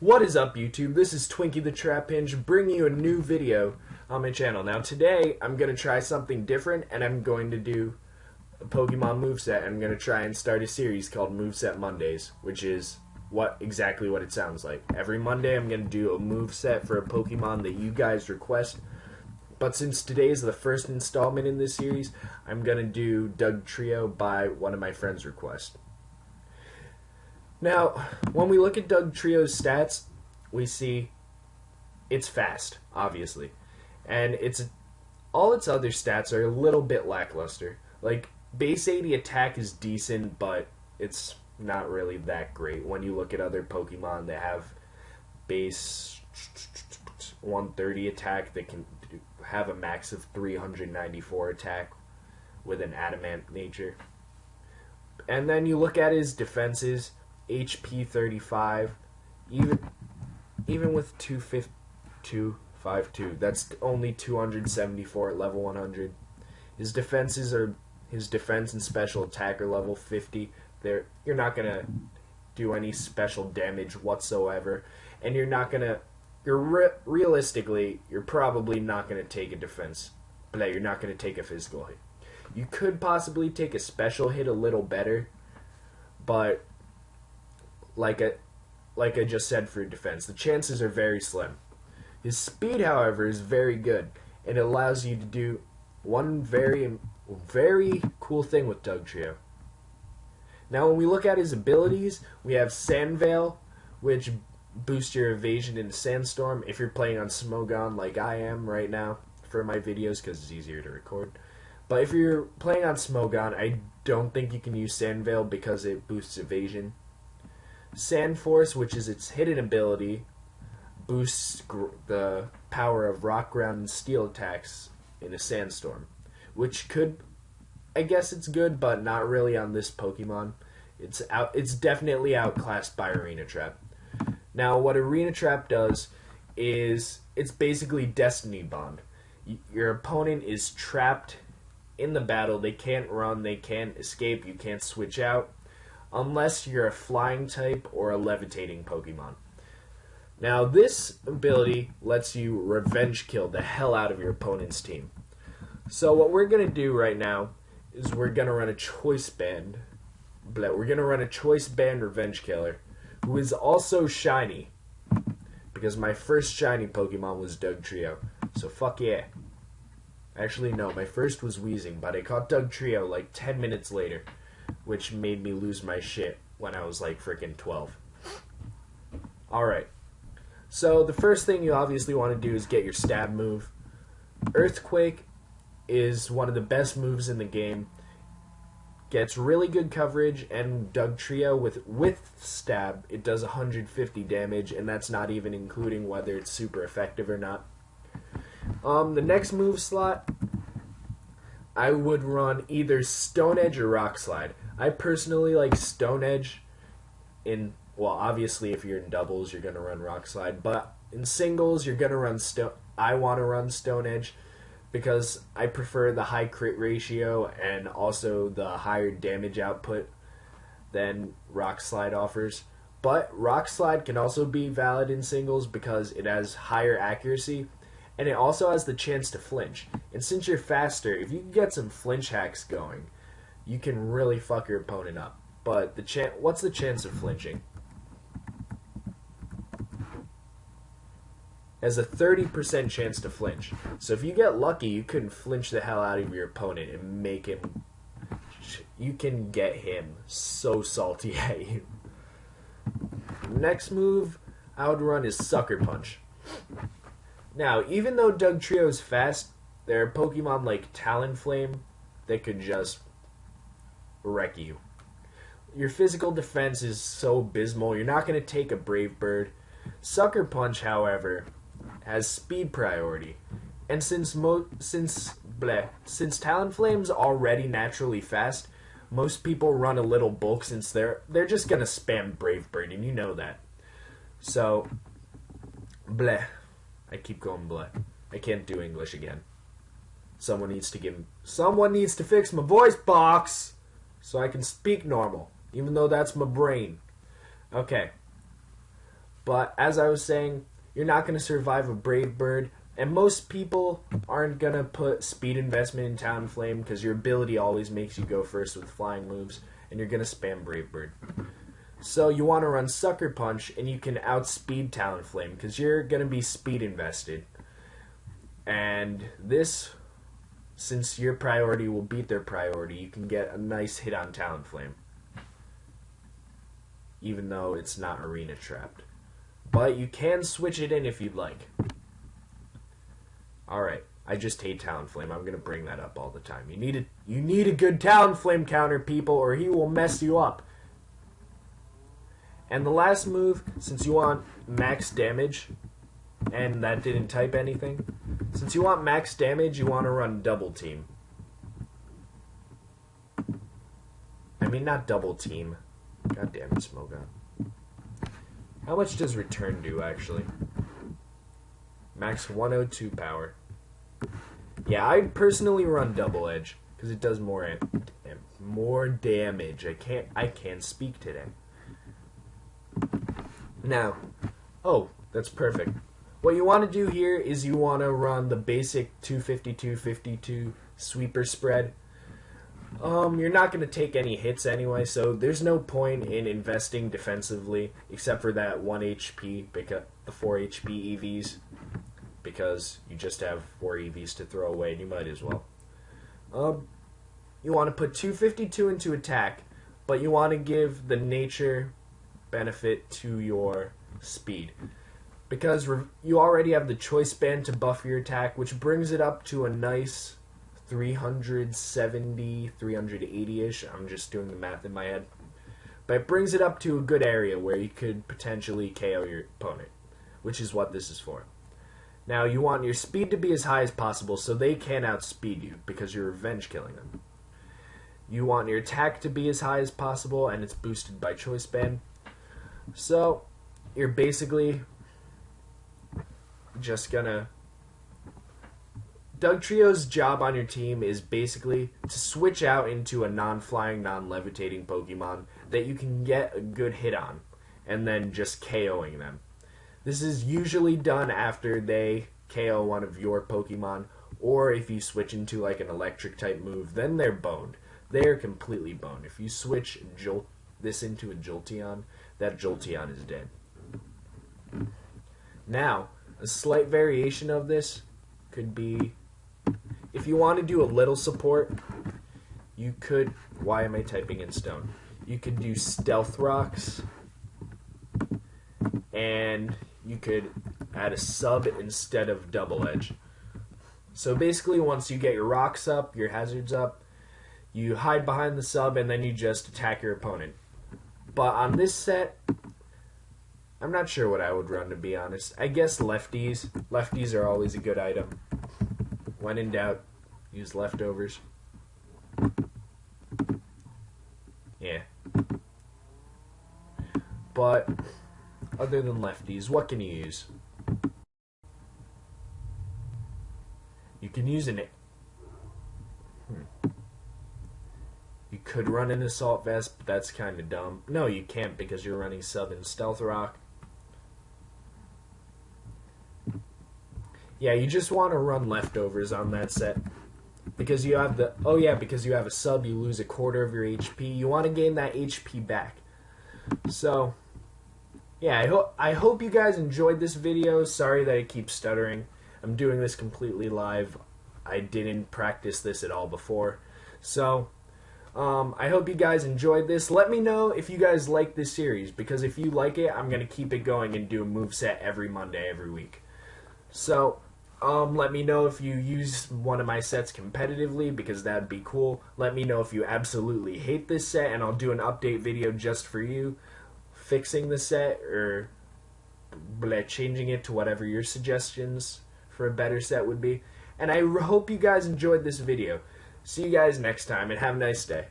What is up, YouTube? This is Twinkie the Trapinch bringing you a new video on my channel. Now today I'm going to try something different and I'm going to do a Pokemon moveset. I'm going to try and start a series called Moveset Mondays, which is exactly what it sounds like. Every Monday I'm going to do a moveset for a Pokemon that you guys request. But since today is the first installment in this series, I'm going to do Dugtrio by one of my friends' requests. Now, when we look at Dugtrio's stats, we see it's fast, obviously. And all its other stats are a little bit lackluster. Like, base 80 attack is decent, but it's not really that great when you look at other Pokemon that have base 130 attack that can have a max of 394 attack with an adamant nature. And then you look at his defenses, HP 35, even with 252, that's only 274 at level 100. His defense and special attack are level 50. You're not gonna do any special damage whatsoever, and realistically, you're probably not gonna take a defense, but you're not gonna take a physical hit. You could possibly take a special hit a little better, but like I just said for defense, the chances are very slim. His speed, however, is very good, and it allows you to do one very cool thing with Dugtrio. Now, when we look at his abilities, we have Sand Veil, which boosts your evasion in Sandstorm if you're playing on Smogon like I am right now for my videos because it's easier to record. But if you're playing on Smogon, I don't think you can use Sand Veil because it boosts evasion. Sand Force, which is its hidden ability, boosts the power of Rock, Ground, and Steel attacks in a Sandstorm, which I guess it's good, but not really on this Pokemon. It's definitely outclassed by Arena Trap. Now, what Arena Trap does is it's basically Destiny Bond. Your opponent is trapped in the battle. They can't run, they can't escape, you can't switch out, unless you're a flying type or a levitating Pokemon. Now, this ability lets you revenge kill the hell out of your opponent's team. So what we're going to do right now is we're going to run a Choice Band. We're going to run a Choice Band Revenge Killer, who is also shiny, because my first shiny Pokemon was Dugtrio. So fuck yeah. Actually, no, my first was Weezing, but I caught Dugtrio like 10 minutes later, which made me lose my shit when I was like freaking 12. Alright, so the first thing you obviously want to do is get your stab move. Earthquake is one of the best moves in the game. Gets really good coverage, and Dugtrio with stab, it does 150 damage, and that's not even including whether it's super effective or not. The next move slot, I would run either Stone Edge or Rock Slide. I personally like Stone Edge. Well, obviously if you're in doubles, you're gonna run Rock Slide, but in singles, you're gonna run I want to run Stone Edge because I prefer the high crit ratio and also the higher damage output than Rock Slide offers. But Rock Slide can also be valid in singles because it has higher accuracy, and it also has the chance to flinch. And since you're faster, if you can get some flinch hacks going, you can really fuck your opponent up. But what's the chance of flinching? Has a 30% chance to flinch. So if you get lucky, you can flinch the hell out of your opponent and make him... You can get him so salty at you. Next move I would run is Sucker Punch. Now, even though Dugtrio is fast, there are Pokemon like Talonflame that could just wreck you. Your physical defense is so abysmal, you're not going to take a Brave Bird. Sucker Punch, however, has speed priority, and since Talonflame's already naturally fast, most people run a little bulk since they're just going to spam Brave Bird, and you know that. So, bleh. I keep going bleh. I can't do English again. Someone needs to fix my voice box so I can speak normal, even though that's my brain. Okay. But as I was saying, you're not going to survive a Brave Bird, and most people aren't going to put speed investment in Talonflame because your ability always makes you go first with flying moves, and you're going to spam Brave Bird. So you want to run Sucker Punch, and you can outspeed Talonflame because you're going to be speed invested. And this, since your priority will beat their priority, you can get a nice hit on Talonflame, even though it's not arena trapped. But you can switch it in if you'd like. Alright, I just hate Talonflame. I'm going to bring that up all the time. You need a good Talonflame counter, people, or he will mess you up. And the last move, since you want max damage, and that didn't type anything, since you want max damage, you want to run Double Team. I mean, not Double Team. God damn it, Smogon. How much does Return do, actually? Max 102 power. Yeah, I personally run Double Edge, because it does more damage. I can't speak today. Now, oh, that's perfect. What you want to do here is you want to run the basic 252-52 sweeper spread. You're not going to take any hits anyway, so there's no point in investing defensively except for that 1 HP, because the 4 HP EVs, because you just have 4 EVs to throw away, and you might as well. You want to put 252 into attack, but you want to give the nature benefit to your speed, because you already have the choice band to buff your attack, which brings it up to a nice 370, 380-ish. I'm just doing the math in my head. But it brings it up to a good area where you could potentially KO your opponent, which is what this is for. Now, you want your speed to be as high as possible so they can't outspeed you, because you're revenge killing them. You want your attack to be as high as possible, and it's boosted by choice band. So, you're basically just gonna... Dugtrio's job on your team is basically to switch out into a non-flying, non-levitating Pokemon that you can get a good hit on, and then just KOing them. This is usually done after they KO one of your Pokemon, or if you switch into like an electric type move, then they're boned. They're completely boned. If you switch this into a Jolteon, that Jolteon is dead. Now, a slight variation of this could be, if you want to do a little support, you could... Why am I typing in stone? You could do Stealth Rocks, and you could add a sub instead of Double Edge. So basically, once you get your rocks up, your hazards up, you hide behind the sub, and then you just attack your opponent. But on this set, I'm not sure what I would run, to be honest. I guess lefties. Lefties are always a good item. When in doubt, use leftovers. Yeah. But, other than lefties, what can you use? You can use an... You could run an Assault Vest, but that's kind of dumb. No, you can't, because you're running Sub and Stealth Rock. Yeah, you just want to run leftovers on that set. Because you have the... Oh yeah, because you have a sub, you lose a quarter of your HP. You want to gain that HP back. So, yeah, I hope you guys enjoyed this video. Sorry that it keeps stuttering. I'm doing this completely live. I didn't practice this at all before. So, I hope you guys enjoyed this. Let me know if you guys like this series, because if you like it, I'm going to keep it going and do a moveset every Monday, every week. So, let me know if you use one of my sets competitively, because that'd be cool. Let me know if you absolutely hate this set, and I'll do an update video just for you, fixing the set, or changing it to whatever your suggestions for a better set would be. And I hope you guys enjoyed this video. See you guys next time, and have a nice day.